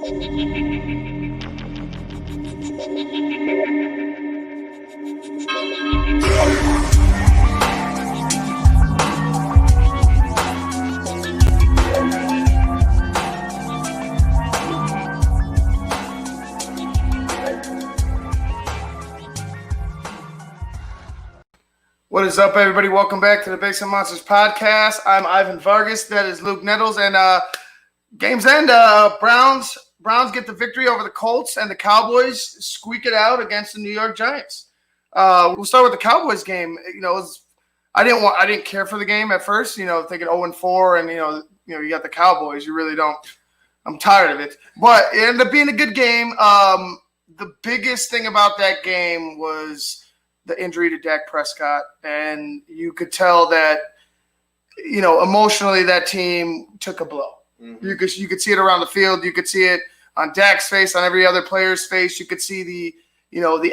What is up, everybody? Welcome back to the Basement Monsters podcast. I'm Ivan Vargas. That is Luke Nettles. And game's end. Browns get the victory over the Colts, and the Cowboys squeak it out against the New York Giants. We'll start with the Cowboys game. I didn't care for the game at first. Thinking 0-4, and you got the Cowboys. You really don't. I'm tired of it. But it ended up being a good game. The biggest thing about that game was the injury to Dak Prescott, and you could tell that, emotionally that team took a blow. Mm-hmm. You could see it around the field. You could see it on Dak's face, on every other player's face. You could see the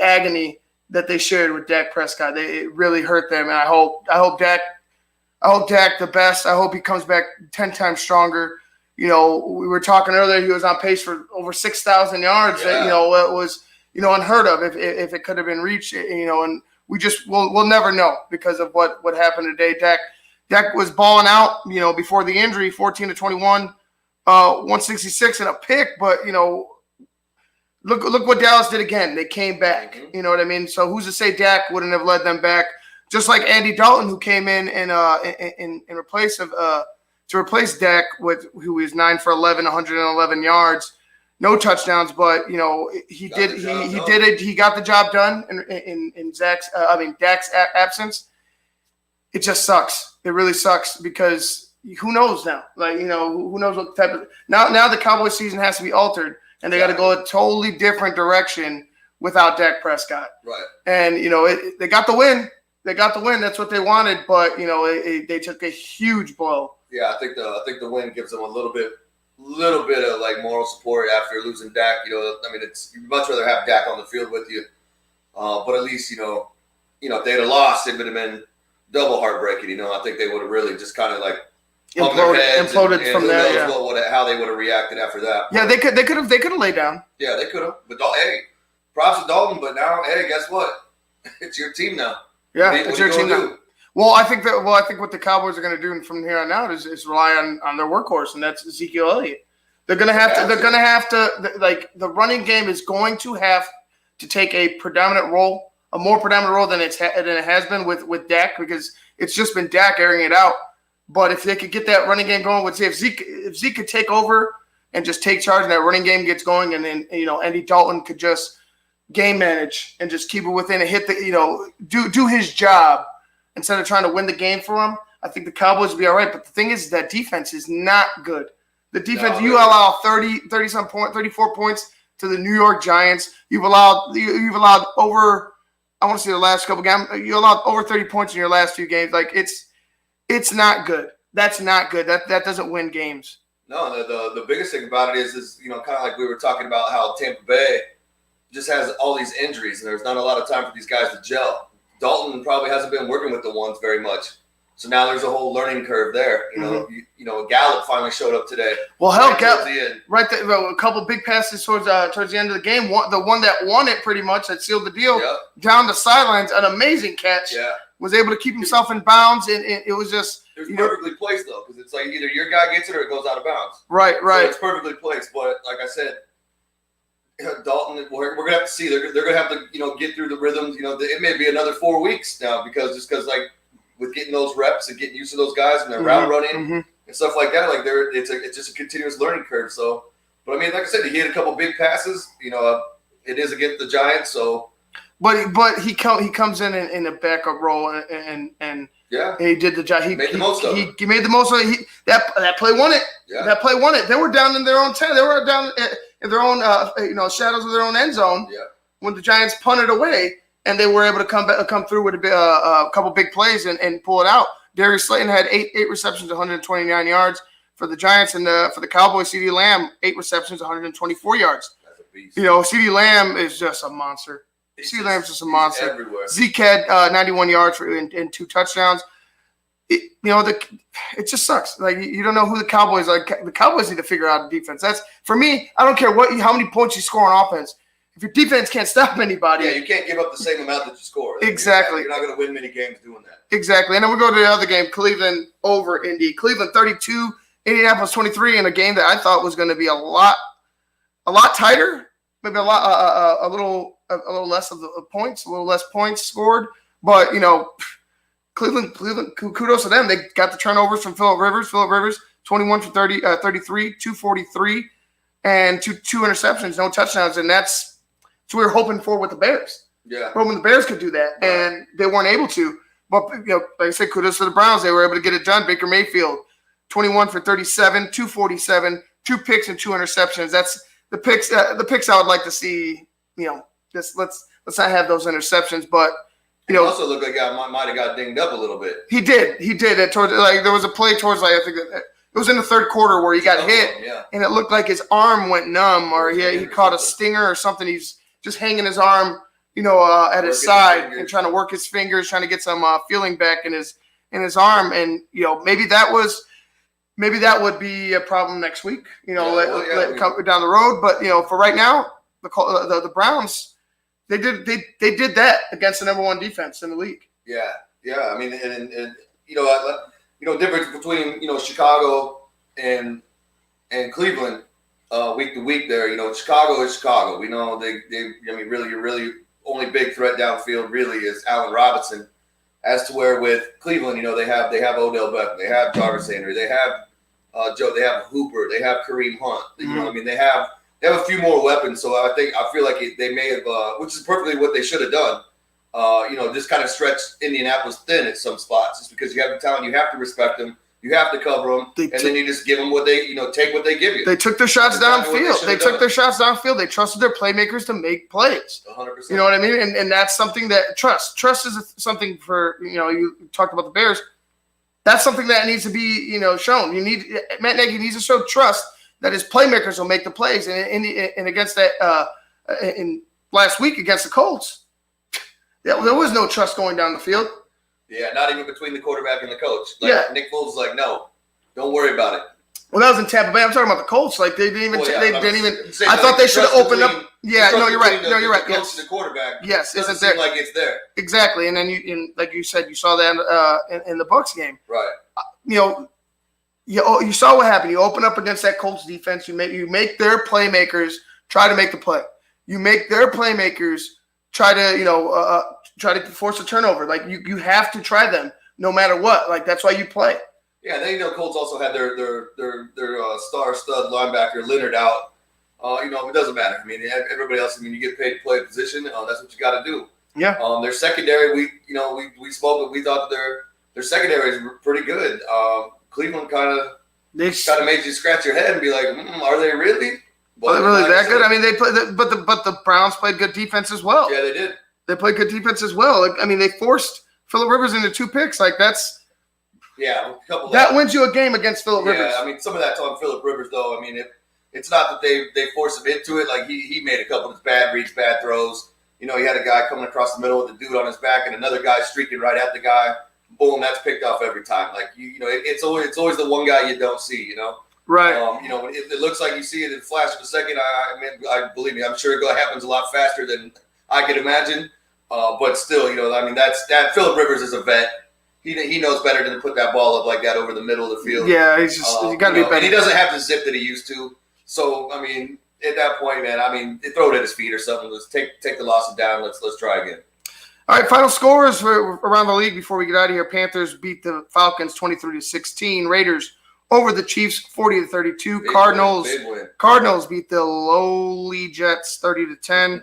agony that they shared with Dak Prescott. It really hurt them, and I hope Dak the best. I hope he comes back 10 times stronger. We were talking earlier. He was on pace for over 6,000 yards. Yeah. It was unheard of if it could have been reached, and we'll never know because of what happened today. Dak was balling out, before the injury, 14-21, 166 and a pick, but look what Dallas did again. They came back. Mm-hmm. You know what I mean? So who's to say Dak wouldn't have led them back? Just like Andy Dalton, who came in replace of to replace Dak, who is 9 for 11, 111 yards. No touchdowns, but he got the job done in Dak's absence. It just sucks. It really sucks because who knows now? Who knows what type of now the Cowboys season has to be altered, and they got to go a totally different direction without Dak Prescott. Right. And they got the win. They got the win. That's what they wanted, but they took a huge blow. Yeah, I think the win gives them a little bit of moral support after losing Dak. It's you'd much rather have Dak on the field with you, but at least if they'd have lost, it would have been double heartbreaking. I think they would have really just kind of imploded and from there. Yeah. How they would have reacted after that. Yeah, they could have laid down. Yeah, they could have. But hey, props to Dalton. But now, hey, guess what? It's your team now. Yeah, it's your team now. Well, I think what the Cowboys are going to do from here on out is rely on their workhorse, and that's Ezekiel Elliott. They're going to have to. The running game is going to have to take a more predominant role than it has been with Dak, because it's just been Dak airing it out. But if they could get that running game going, if Zeke could take over and just take charge, and that running game gets going, and then Andy Dalton could just game manage and just keep it within and hit do his job. Instead of trying to win the game for them, I think the Cowboys will be all right. But the thing is that defense is not good. The defense, you allow 34 points to the New York Giants. You've allowed over, I want to say the last couple games, you allowed over 30 points in your last few games. It's not good. That's not good. That doesn't win games. No, the biggest thing about it is kind of like we were talking about how Tampa Bay just has all these injuries, and there's not a lot of time for these guys to gel. Dalton probably hasn't been working with the ones very much, so now there's a whole learning curve there. Gallup finally showed up today. Well, hell, Gallup, right there, a couple big passes towards the end of the game. The one that won it, pretty much, that sealed the deal. Yep. Down the sidelines, an amazing catch. Yeah, was able to keep himself in bounds, and it was just perfectly placed though, because it's either your guy gets it or it goes out of bounds. Right. So it's perfectly placed, but like I said, Dalton, we're gonna have to see. They're gonna have to get through the rhythms. It may be another 4 weeks now because with getting those reps and getting used to those guys and their route running and stuff like that. It's just a continuous learning curve. So, but like I said, he hit a couple big passes. It is against the Giants. So, but he comes in a backup role and yeah, he did the job. He made the most of it. He made the most of it. That play won it. Yeah. That play won it. They were down in their own 10. They were down in their own shadows of their own end zone. Yeah. When the Giants punted away, and they were able to come through with a couple big plays and pull it out. Darius Slayton had eight receptions, 129 yards for the Giants, and for the Cowboys, CeeDee Lamb 8 receptions, 124 yards. That's a beast. CeeDee Lamb is just a monster. CeeDee Lamb's just a monster. Everywhere. Zeke had 91 yards and 2 touchdowns. it just sucks. Like, you don't know who the Cowboys are. The Cowboys need to figure out defense. That's, for me, I don't care how many points you score on offense. If your defense can't stop anybody. Yeah, you can't give up the same amount that you score. Exactly. You're not going to win many games doing that. Exactly. And then we go to the other game, Cleveland over Indy. Cleveland 32, Indianapolis 23, in a game that I thought was going to be a lot tighter, maybe a little less of the points, a little less points scored. But, Cleveland, kudos to them. They got the turnovers from Phillip Rivers. Phillip Rivers, 21 for 33, 243, and two interceptions, no touchdowns. And that's what we were hoping for with the Bears. Yeah. Hoping the Bears could do that, and they weren't able to. But, like I said, kudos to the Browns. They were able to get it done. Baker Mayfield, 21 for 37, 247, 2 picks and 2 interceptions. That's the picks. The picks I would like to see. Let's not have those interceptions. But it also looked like I might have got dinged up a little bit. He did. There was a play towards, I think it was in the third quarter where he got hit, and it looked like his arm went numb, or he caught a stinger or something. He's just hanging his arm, at his side and trying to work his fingers, trying to get some feeling back in his arm. And maybe that would be a problem next week. Come down the road. But for right now, the Browns, they did that against the number 1 defense in the league. Yeah. I mean, and difference between Chicago and Cleveland. Week to week there, Chicago is Chicago. We know your really only big threat downfield really is Allen Robinson. As to where with Cleveland, they have Odell Beckham, they have Jarvis Landry, they have they have Hooper, they have Kareem Hunt. They have a few more weapons. So I feel like they may have, which is perfectly what they should have done. Just kind of stretch Indianapolis thin at some spots, just because you have the talent, you have to respect them. You have to cover them, then you just give them what they, take what they give you. They took their shots downfield. They They trusted their playmakers to make plays. 100%. You know what I mean? And that's something that trust is something for, you talked about the Bears. That's something that needs to be, shown. Matt Nagy needs to show trust that his playmakers will make the plays. And against that, in last week against the Colts, there was no trust going down the field. Yeah, not even between the quarterback and the coach. Nick Foles was like, no, don't worry about it. Well, that was in Tampa Bay. I'm talking about the Colts. Like, they didn't even. I thought they should have opened up. Yeah, no, you're right. No, you're right. The coach and the quarterback. Yes, isn't there? Like it's there. Exactly, and then like you said, you saw that in the Bucs game. Right. You saw what happened. You open up against that Colts defense. You make their playmakers try to make the play. You make their playmakers try to force a turnover. Like, you have to try them no matter what. Like, that's why you play. Yeah, then Colts also had their star stud linebacker Leonard out. It doesn't matter. I mean, everybody else. You get paid to play a position. That's what you got to do. Yeah. Their secondary, we spoke, but we thought that their secondary is pretty good. Cleveland kind of made you scratch your head and be like, are they really? Are they really that good? I mean, they played, but the Browns played good defense as well. Yeah, they did. They played good defense as well. Like, I mean, they forced Phillip Rivers into 2 picks. Like, that's that wins you a game against Phillip Rivers. Yeah, I mean, some of that's on Phillip Rivers, though. I mean, it's not that they forced him into it. Like, he made a couple of bad reads, bad throws. He had a guy coming across the middle with a dude on his back and another guy streaking right at the guy. Boom, that's picked off every time. Like, it's always the one guy you don't see, Right. It looks like you see it in a flash of a second. I believe me, I'm sure it happens a lot faster than I could imagine. But still, that Phillip Rivers is a vet. He knows better than to put that ball up like that over the middle of the field. Yeah, he's got to be better. And he doesn't have the zip that he used to. So, I mean, at that point, man, throw it at his feet or something. Let's take the losses down. Let's try again. All right, final scores for around the league before we get out of here. Panthers beat the Falcons 23-16. Raiders over the Chiefs 40-32. Cardinals beat the lowly Jets 30-10.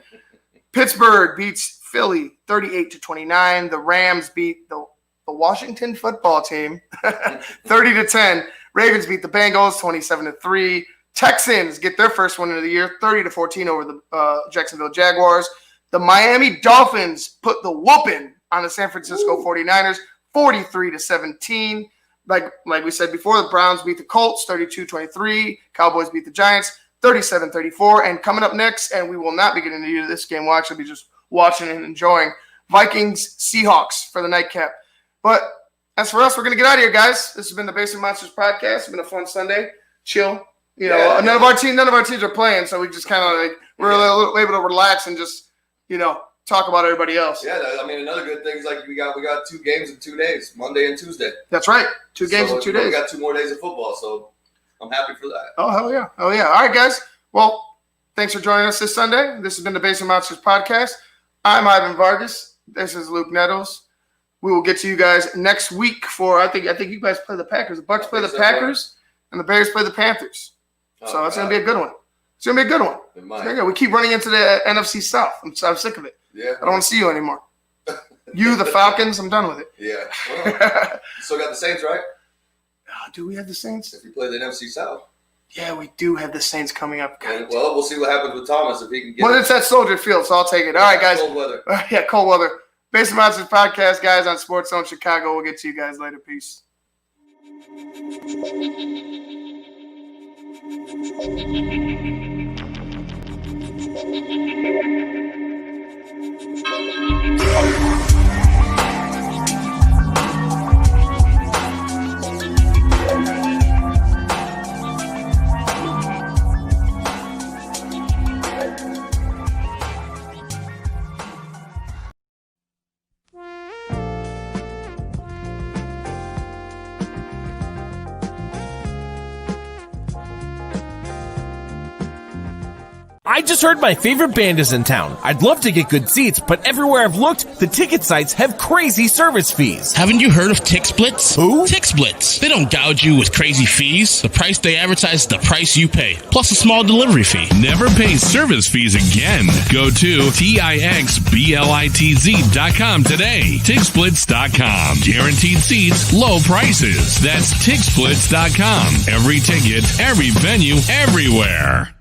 Pittsburgh beats Philly 38-29. The Rams beat the Washington football team 30-10. Ravens beat the Bengals 27-3. Texans get their first win of the year 30-14 over the Jacksonville Jaguars. The Miami Dolphins put the whooping on the San Francisco 49ers 43-17. Like we said before, the Browns beat the Colts 32-23. Cowboys beat the Giants 37-34. And coming up next, and we will not be getting into this game, we'll actually be just watching and enjoying, Vikings Seahawks for the nightcap. But as for us, we're going to get out of here, guys. This has been the Basement Monsters podcast. It's been a fun Sunday. Chill. None of our teams are playing, so we just kind of like we're able to relax and just talk about everybody else. Yeah, I mean, another good thing is like we got 2 games in 2 days, Monday and Tuesday. That's right, 2 games in 2 days. We got 2 more days of football, so I'm happy for that. Oh hell yeah, All right, guys. Well, thanks for joining us this Sunday. This has been the Basement Monsters podcast. I'm Ivan Vargas. This is Luke Nettles. We will get to you guys next week for I think you guys play the Packers. The Bucs play the Packers, and the Bears play the Panthers. So it's going to be a good one. It's going to be a good one. It might. We keep running into the NFC South. I'm sick of it. Yeah. I don't want to see you anymore. You, the Falcons, I'm done with it. Yeah. Well, you still got the Saints, right? Do we have the Saints? If you play the NFC South. Yeah, we do have the Saints coming up. Well, we'll see what happens with Thomas if he can get Well, it's at Soldier Field, so I'll take it. All right, guys. Cold weather. Yeah, cold weather. Basement Monsters podcast, guys, on Sports Zone Chicago. We'll get to you guys later. Peace. I just heard my favorite band is in town. I'd love to get good seats, but everywhere I've looked, the ticket sites have crazy service fees. Haven't you heard of TixSplits? Who? TixSplits. They don't gouge you with crazy fees. The price they advertise is the price you pay, plus a small delivery fee. Never pay service fees again. Go to TixSplits.com today. TixSplits.com. Guaranteed seats, low prices. That's TixSplits.com. Every ticket, every venue, everywhere.